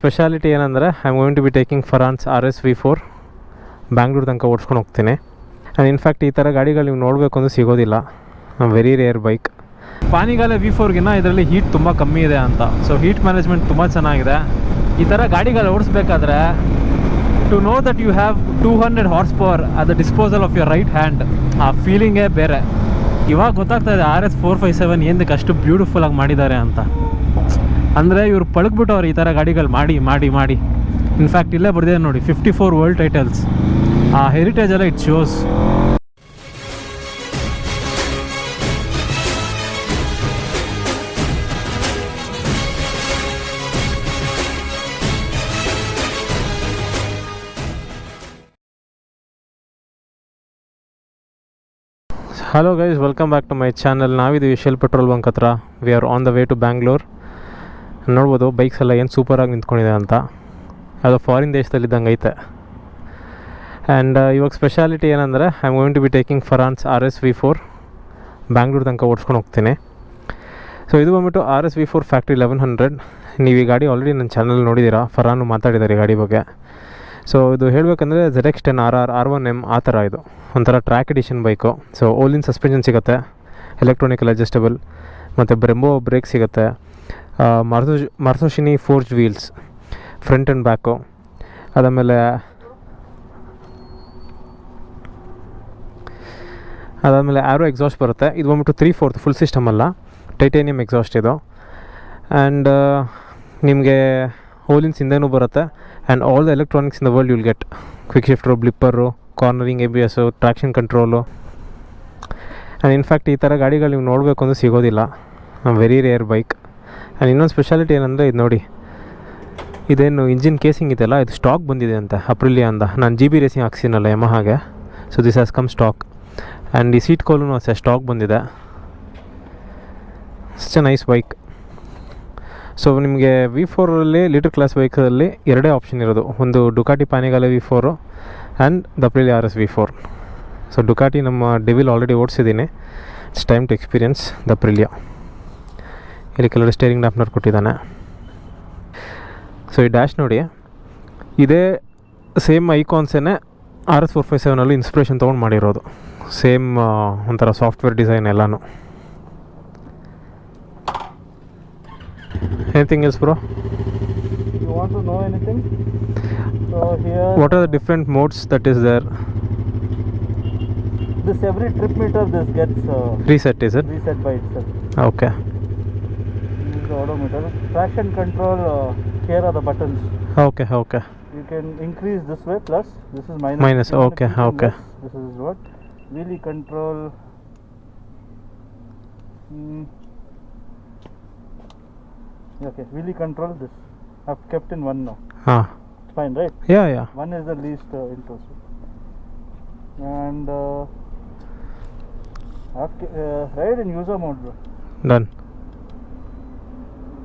Speciality ಏನಂದರೆ I am going to be taking ಫರಾನ್ಸ್ RS V4 Bangalore ತನಕ ಓಡಿಸ್ಕೊಂಡು ಹೋಗ್ತೀನಿ. ಆ್ಯಂಡ್ ಇನ್ಫ್ಯಾಕ್ಟ್ ಈ ಥರ ಗಾಡಿಗಳು ನೀವು ನೋಡಬೇಕು ಅಂದರೆ ಸಿಗೋದಿಲ್ಲ, ವೆರಿ ರೇರ್ ಬೈಕ್. ಪಾನಿಗಾಲೆ V4ಗಿನ್ನ ಇದರಲ್ಲಿ ಹೀಟ್ ತುಂಬ ಕಮ್ಮಿ ಇದೆ ಅಂತ. ಸೊ ಹೀಟ್ ಮ್ಯಾನೇಜ್ಮೆಂಟ್ ತುಂಬ ಚೆನ್ನಾಗಿದೆ. ಈ ಥರ ಗಾಡಿಗಳು ಓಡಿಸ್ಬೇಕಾದ್ರೆ to know that you have 200 horse power at the disposal of your right hand, ಆ ಫೀಲಿಂಗೇ ಬೇರೆ. ಇವಾಗ ಗೊತ್ತಾಗ್ತಾ ಇದೆ RS 457 ಏನಕ್ಕೆ ಅಷ್ಟು ಬ್ಯೂಟಿಫುಲ್ಲಾಗಿ ಮಾಡಿದ್ದಾರೆ ಅಂತ. ಅಂದರೆ ಇವ್ರು ಪಳಗ್ಬಿಟ್ಟವ್ರು ಈ ಥರ ಗಾಡಿಗಳು ಮಾಡಿ ಮಾಡಿ ಮಾಡಿ. ಇನ್ಫ್ಯಾಕ್ಟ್ ಇಲ್ಲೇ ಬರ್ದಿದೆ ನೋಡಿ, 54 ವರ್ಲ್ಡ್ ಟೈಟಲ್ಸ್. ಆ ಹೆರಿಟೇಜ್ ಎಲ್ಲ it shows. Hello guys, welcome back to my channel. ನಾವಿದು ಶೆಲ್ ಪೆಟ್ರೋಲ್ ಬಂಕ್ ಹತ್ರ. We are on the way to Bangalore. ನೋಡ್ಬೋದು ಬೈಕ್ಸ್ ಎಲ್ಲ ಏನು ಸೂಪರಾಗಿ ನಿಂತ್ಕೊಂಡಿದೆ ಅಂತ. ಅದು ಫಾರಿನ್ ದೇಶದಲ್ಲಿದ್ದಂಗೆ ಐತೆ. ಆ್ಯಂಡ್ ಇವಾಗ ಸ್ಪೆಷಾಲಿಟಿ ಏನಂದರೆ I am going to be taking ಫರಾನ್ಸ್ RS V4 ಬ್ಯಾಂಗ್ಳೂರು ತನಕ ಓಡಿಸ್ಕೊಂಡು ಹೋಗ್ತೀನಿ. ಸೊ ಇದು ಬಂದ್ಬಿಟ್ಟು RS V4 ಫ್ಯಾಕ್ಟ್ರಿ 1100. ನೀವು ಈ ಗಾಡಿ ಆಲ್ರೆಡಿ ನನ್ನ ಚಾನಲ್ ನೋಡಿದ್ದೀರಾ, ಫರಾನು ಮಾತಾಡಿದ್ದಾರೆ ಈ ಗಾಡಿ ಬಗ್ಗೆ. ಸೊ ಇದು ಹೇಳಬೇಕಂದ್ರೆ ZX10 RR R1M ಆ ಥರ ಇದು ಒಂಥರ track edition bike. So Ohlins suspension ಸಿಗುತ್ತೆ, ಎಲೆಕ್ಟ್ರಾನಿಕಲ್ ಅಡ್ಜಸ್ಟಬಲ್, ಮತ್ತು ಬ್ರೆಂಬೋ ಬ್ರೇಕ್ ಸಿಗುತ್ತೆ, Marchesini forged wheels front and back. ಅದಾದಮೇಲೆ ಆ್ಯರೋ ಎಕ್ಸಾಸ್ಟ್ ಬರುತ್ತೆ. ಇದು ಬಂದ್ಬಿಟ್ಟು 3/4 ಫುಲ್ ಸಿಸ್ಟಮ್ ಅಲ್ಲ, ಟೈಟೇನಿಯಮ್ ಎಕ್ಸಾಸ್ಟ್ ಇದು. ಆ್ಯಂಡ್ ನಿಮಗೆ ಓಲಿನ್ಸ್ ಹಿಂದೆನೂ ಬರುತ್ತೆ. And all the electronics in the world you'll get. Quick shifter, blipper, cornering, ABS, traction control. And in fact ಈ ಥರ ಗಾಡಿಗಳು ನೀವು ನೋಡಬೇಕು ಅಂದರೆ ಸಿಗೋದಿಲ್ಲ, ವೆರಿ ರೇರ್ ಬೈಕ್. ಆ್ಯಂಡ್ ಇನ್ನೊಂದು ಸ್ಪೆಷಾಲಿಟಿ ಏನಂದರೆ ಇದು ನೋಡಿ, ಇದೇನು ಇಂಜಿನ್ ಕೇಸಿಂಗ್ ಇದೆಯಲ್ಲ, ಇದು ಸ್ಟಾಕ್ ಬಂದಿದೆ ಅಂತ ಅಪ್ರಿಲಿಯಿಂದ. ನಾನು GB ರೇಸಿಂಗ್ ಹಾಕ್ಸಿನಲ್ಲ ಯಮಹಾಗೆ, so this has come stock. And ಈ ಸೀಟ್ ಕೋಲೂ ಅಷ್ಟೇ ಸ್ಟಾಕ್ ಬಂದಿದೆ. It's a nice bike. So ನಿಮಗೆ V4ರಲ್ಲಿ ಲೀಟರ್ ಕ್ಲಾಸ್ ಬೈಕಲ್ಲಿ ಎರಡೇ ಆಪ್ಷನ್ ಇರೋದು, ಒಂದು Ducati Panigale V4 and the Aprilia RS V4. So Ducati ನಮ್ಮ ಡೆವಿಲ್ ಆಲ್ರೆಡಿ ಓಡಿಸಿದ್ದೀನಿ. It's time to experience the Aprilia. ಇಲ್ಲಿ ಕೆಲವು ಸ್ಟೇರಿಂಗ್ ಡ್ಯಾಪ್ನರ್ ಕೊಟ್ಟಿದ್ದಾನೆ. ಸೊ ಈ ಡ್ಯಾಶ್ ನೋಡಿ, ಇದೇ ಸೇಮ್ ಐಕಾನ್ಸೇ RS 457 ಇನ್ಸ್ಪಿರೇಷನ್ ತೊಗೊಂಡು ಮಾಡಿರೋದು. ಸೇಮ್ ಒಂಥರ ಸಾಫ್ಟ್ವೇರ್ ಡಿಸೈನ್ ಎಲ್ಲನೂ. Anything else, bro? You want to know anything? So here, what are the different modes that is there? This every trip meter this gets Reset, is it? reset by itself. Okay. This is the odometer. Traction control. Here are the buttons. Okay. You can increase this way plus. This is minus. Minus. You want to Okay. keep it Okay. less. This is what. Wheelie control. Okay, wheelie control this. I've kept in one now. It's fine, right? Yeah. One is the least intrusive. And ride in user mode, bro. Done.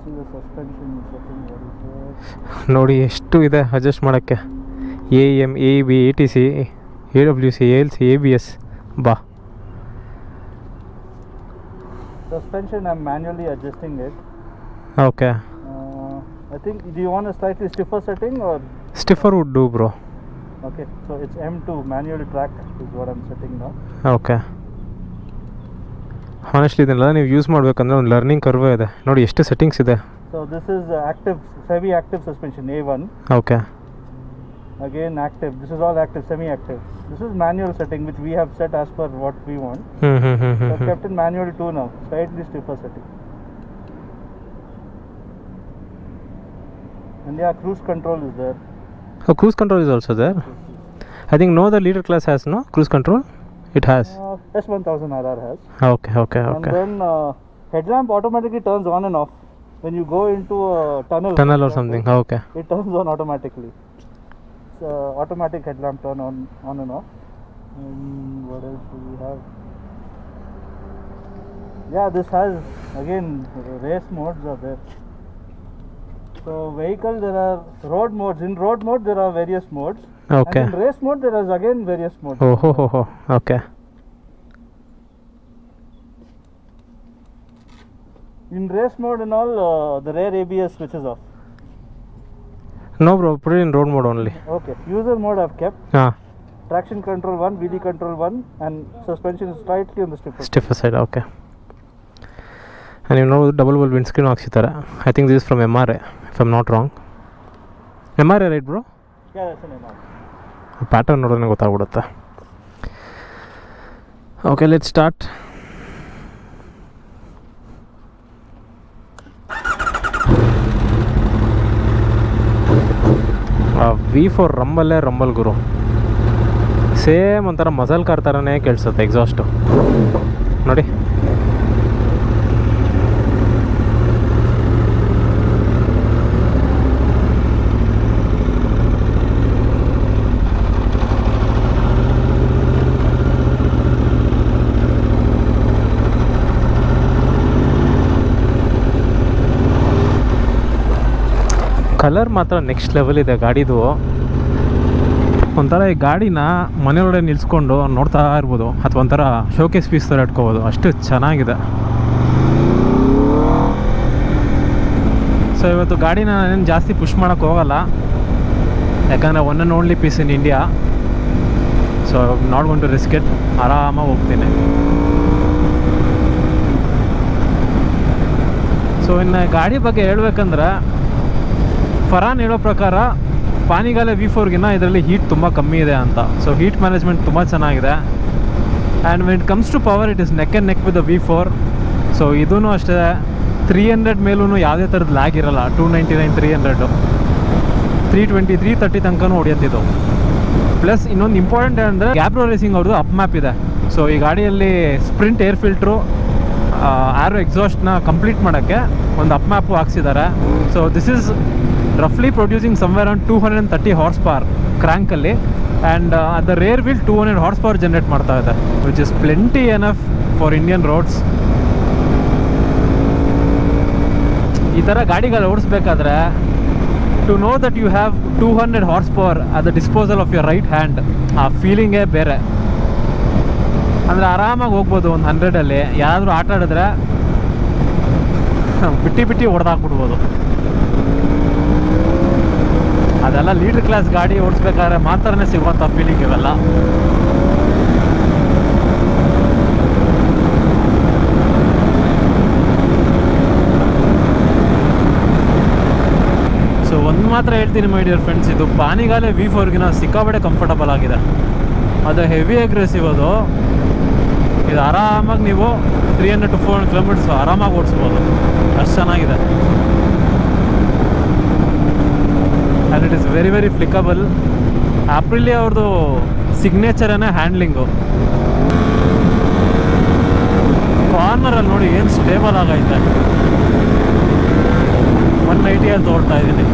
See the suspension setting. What is that? ನೋಡಿ ಎಷ್ಟು ಇದೆ adjust ಮಾಡೋಕ್ಕೆ. AM, AEB, ATC, AWC, ALC, ABS. ಬಾ. Suspension, I'm manually adjusting it. Okay. I think, do you want a slightly stiffer setting or? Stiffer would do, bro. Okay, so it's M2, manual track is what I'm setting now. Okay. Honestly ಇದನ್ನೆಲ್ಲ ನೀವು use ಮಾಡಬೇಕಂದ್ರೆ ಒಂದು learning curve ಇದೆ. ನೋಡಿ ಎಷ್ಟು settings ಇದೆ. So this is active, semi active suspension A1. Okay. Again active, this is all active, semi active. This is manual setting which we have set as per what we want. So I've kept in manual 2 now, slightly stiffer setting. And yeah, cruise control is there. Oh, cruise control is also there. I think no other leader class has no cruise control. It has. S1000 RR has. Okay. And then headlamp automatically turns on and off when you go into a tunnel. Tunnel or something. Okay. It turns on automatically. It's automatic headlamp turn on and off. And what else do we have? Yeah, this has again race modes are there. So vehicle, there are road modes. In road mode there are various modes. Okay. And in race mode there is again various modes. Oh. Okay. In race mode and all, the rear ABS switches off. No bro, put it in road mode only. Okay, user mode I've kept. Ah, Traction control 1, VD control 1, and suspension is slightly on the stiffer. stiffer side, okay. And you know double wall windscreen ಹಾಕ್ಸಿದ್ದಾರೆ. I think this is from MRA if I'm not wrong. MRA right bro? Yeah, that's an MR. Pattern ನೋಡಿದ್ರೆ ಗೊತ್ತಾಗ್ಬಿಡುತ್ತೆ. Okay, let's start. V4 ರಂಬಲ್ಲೇ rumble ಗುರು, same ಒಂಥರ muscle car ಥರನೇ ಕೇಳಿಸುತ್ತೆ exhaust ನೋಡಿ. Colour ಮಾತ್ರ next level ಇದೆ ಗಾಡಿದು. ಒಂಥರ ಈ ಗಾಡಿನ ಮನೆಯೊಳಗಡೆ ನಿಲ್ಸ್ಕೊಂಡು ನೋಡ್ತಾ ಇರ್ಬೋದು, ಅಥವಾ ಒಂಥರ ಶೋಕೇಸ್ ಪೀಸ್ ಥರ ಇಟ್ಕೋಬೋದು, ಅಷ್ಟು ಚೆನ್ನಾಗಿದೆ. ಸೊ ಇವತ್ತು ಗಾಡಿನ ನಾನೇನು ಜಾಸ್ತಿ ಪುಷ್ ಮಾಡೋಕ್ಕೆ ಹೋಗಲ್ಲ, ಯಾಕಂದರೆ one and only piece in India. So not going to risk it, ಆರಾಮಾಗಿ ಹೋಗ್ತೀನಿ. ಸೊ ಇನ್ನು ಗಾಡಿ ಬಗ್ಗೆ ಹೇಳ್ಬೇಕಂದ್ರೆ, ಫರಾನ್ ಹೇಳೋ ಪ್ರಕಾರ ಪಾನಿಗಾಲೆ V4ಗಿನ್ನ ಇದರಲ್ಲಿ ಹೀಟ್ ತುಂಬ ಕಮ್ಮಿ ಇದೆ ಅಂತ. ಸೊ ಹೀಟ್ ಮ್ಯಾನೇಜ್ಮೆಂಟ್ ತುಂಬ ಚೆನ್ನಾಗಿದೆ. And when it comes to power it is neck and neck with the V4. So ಇದೂ ಅಷ್ಟೇ 300 ಮೇಲೂ ಯಾವುದೇ ಥರದ್ದು ಲ್ಯಾಗ್ ಇರಲ್ಲ. 299, 300, 320, 330 ತನಕನೂ ಹೊಡೆಯುತ್ತಿದ್ದು. ಪ್ಲಸ್ ಇನ್ನೊಂದು ಇಂಪಾರ್ಟೆಂಟ್ ಅಂದರೆ ಗ್ಯಾಬ್ರೋ ರೇಸಿಂಗ್ ಅವ್ರದ್ದು ಅಪ್ ಮ್ಯಾಪ್ ಇದೆ. ಸೊ ಈ ಗಾಡಿಯಲ್ಲಿ ಸ್ಪ್ರಿಂಟ್ ಏರ್ ಫಿಲ್ಟ್ರು, ಆರೋ ಎಕ್ಸಾಸ್ಟ್ನ ಕಂಪ್ಲೀಟ್ ಮಾಡೋಕ್ಕೆ ಒಂದು ಅಪ್ ಮ್ಯಾಪು ಹಾಕ್ಸಿದ್ದಾರೆ. ಸೊ ದಿಸ್ ಈಸ್ ರಫ್ಲಿ producing somewhere on 230 horse power ಕ್ರ್ಯಾಂಕಲ್ಲಿ, and at the rear wheel 200 horse power generate ಮಾಡ್ತಾ ಇದೆ, which is plenty enough for Indian roads. ಈ ಥರ ಗಾಡಿಗಳು ಓಡಿಸ್ಬೇಕಾದ್ರೆ to know that you have 200 horse power at the disposal of your right hand, ಆ ಫೀಲಿಂಗೇ ಬೇರೆ. ಅಂದರೆ ಆರಾಮಾಗಿ ಹೋಗ್ಬೋದು. ಒಂದು 100ಅಲ್ಲಿ ಯಾರಾದರೂ ಆಟ ಆಡಿದ್ರೆ ಬಿಟ್ಟು ಹೊಡೆದಾಕ್ಬಿಡ್ಬೋದು. ಅದೆಲ್ಲ ಲೀಡರ್ ಕ್ಲಾಸ್ ಗಾಡಿ ಓಡಿಸ್ಬೇಕಾದ್ರೆ ಮಾತ್ರನೇ ಸಿಗುವಂಥ ಫೀಲಿಂಗ್ ಇವೆಲ್ಲ. ಸೊ ಒಂದು ಮಾತ್ರ ಹೇಳ್ತೀನಿ ಮೈ ಡಿಯರ್ ಫ್ರೆಂಡ್ಸ್, ಇದು ಪಾನಿಗಾಲೆ V4ಗಿನ ಸಿಕ್ಕಾಬಡೆ ಕಂಫರ್ಟಬಲ್ ಆಗಿದೆ. ಅದು ಹೆವಿ ಅಗ್ರೆಸಿವ್, ಅದು ಇದು ಆರಾಮಾಗಿ ನೀವು 300 to 400 ಕಿಲೋಮೀಟರ್ಸ್ ಆರಾಮಾಗಿ ಓಡಿಸ್ಬೋದು, ಅಷ್ಟು ಚೆನ್ನಾಗಿದೆ. And it is very very flickable. Aprilia ಅವ್ರದ್ದು ಸಿಗ್ನೇಚರೇ ಹ್ಯಾಂಡ್ಲಿಂಗು. ಕಾರ್ನರಲ್ಲಿ ನೋಡಿ ಏನು ಸ್ಟೇಬಲ್ ಆಗೈತೆ. 190 ತೋಡ್ತಾ ಇದ್ದೀನಿ.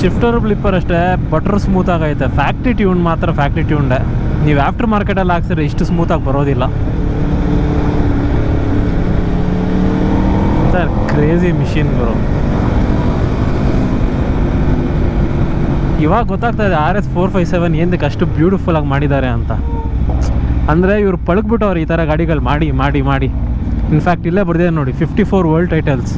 ಶಿಫ್ಟರ್ ಬ್ಲಿಪ್ಪರ್ ಅಷ್ಟೇ ಬಟರ್ ಸ್ಮೂತ್ ಆಗೈತೆ. ಫ್ಯಾಕ್ಟ್ರಿ ಟ್ಯೂನ್ ಮಾತ್ರ ಫ್ಯಾಕ್ಟ್ರಿ ಟ್ಯೂನ್ಡೆ. ನೀವು ಆಫ್ಟರ್ ಮಾರ್ಕೆಟಲ್ಲಿ ಹಾಕ್ಸಿದ್ರೆ ಇಷ್ಟು ಸ್ಮೂತಾಗಿ ಬರೋದಿಲ್ಲ ಸರ್. ಕ್ರೇಜಿ ಮಿಷಿನ್ ಬರೋ. ಇವಾಗ ಗೊತ್ತಾಗ್ತಾ ಇದೆ RS 457 ಏನಕ್ಕೆ ಅಷ್ಟು ಬ್ಯೂಟಿಫುಲ್ಲಾಗಿ ಮಾಡಿದ್ದಾರೆ ಅಂತ. ಅಂದರೆ ಇವರು ಪಳಗ್ಬಿಟ್ಟವ್ರು ಈ ಥರ ಗಾಡಿಗಳು ಮಾಡಿ ಮಾಡಿ ಮಾಡಿ. ಇನ್ಫ್ಯಾಕ್ಟ್ ಇಲ್ಲೇ ಬರ್ದಿದೆ ನೋಡಿ, 54 ವರ್ಲ್ಡ್ ಟೈಟಲ್ಸ್.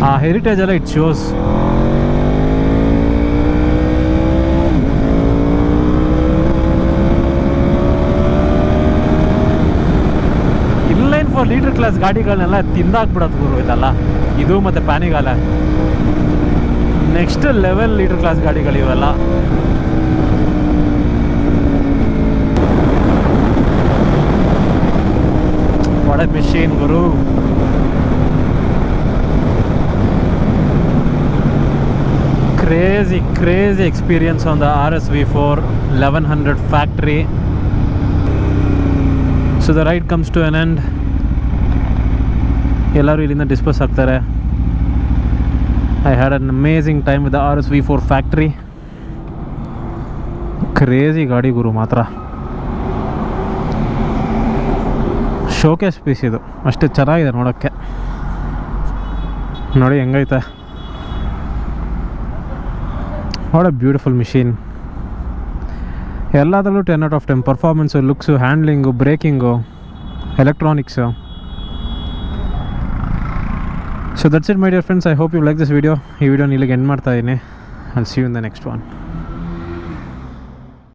ಆ ಹೆರಿಟೇಜ್ ಎಲ್ಲ it shows. Inline four litre class ಗಾಡಿಗಳನ್ನೆಲ್ಲ ತಿಂದಾಕ್ಬಿಡೋದು ಗುರು ಇದೆಲ್ಲ. ಇದು ಮತ್ತು Panigale next level litre class ಗಾಡಿಗಳು ಇವೆಲ್ಲ. ಒಳ್ಳೆ ಮೆಷಿನ್ ಗುರು. Crazy experience on the RS V4 1100 factory. So the ride comes to an end. ಎಲ್ಲರೂ ಇಲ್ಲಿಂದ ಡಿಸ್ಪೋಸ್ ಆಗ್ತಾರೆ. I had an amazing time with the RS V4 factory. Crazy ಗಾಡಿ ಗುರು ಮಾತ್ರ. ಶೋಕೇಸ್ ಪೀಸ್ ಇದು, ಅಷ್ಟು ಚೆನ್ನಾಗಿದೆ ನೋಡೋಕ್ಕೆ. ನೋಡಿ ಹೆಂಗೈತೆ. What a beautiful machine. ಎಲ್ಲದರಲ್ಲೂ 10 out of 10. Performance, looks, handling, braking, electronics so that's it my dear friends. I hope you like this video. ಈ ವಿಡಿಯೋನ ಇಲ್ಲಿಗೆ ಎಂಡ್ ಮಾಡ್ತಾ ಇದ್ದೀನಿ. I'll see you in the next one.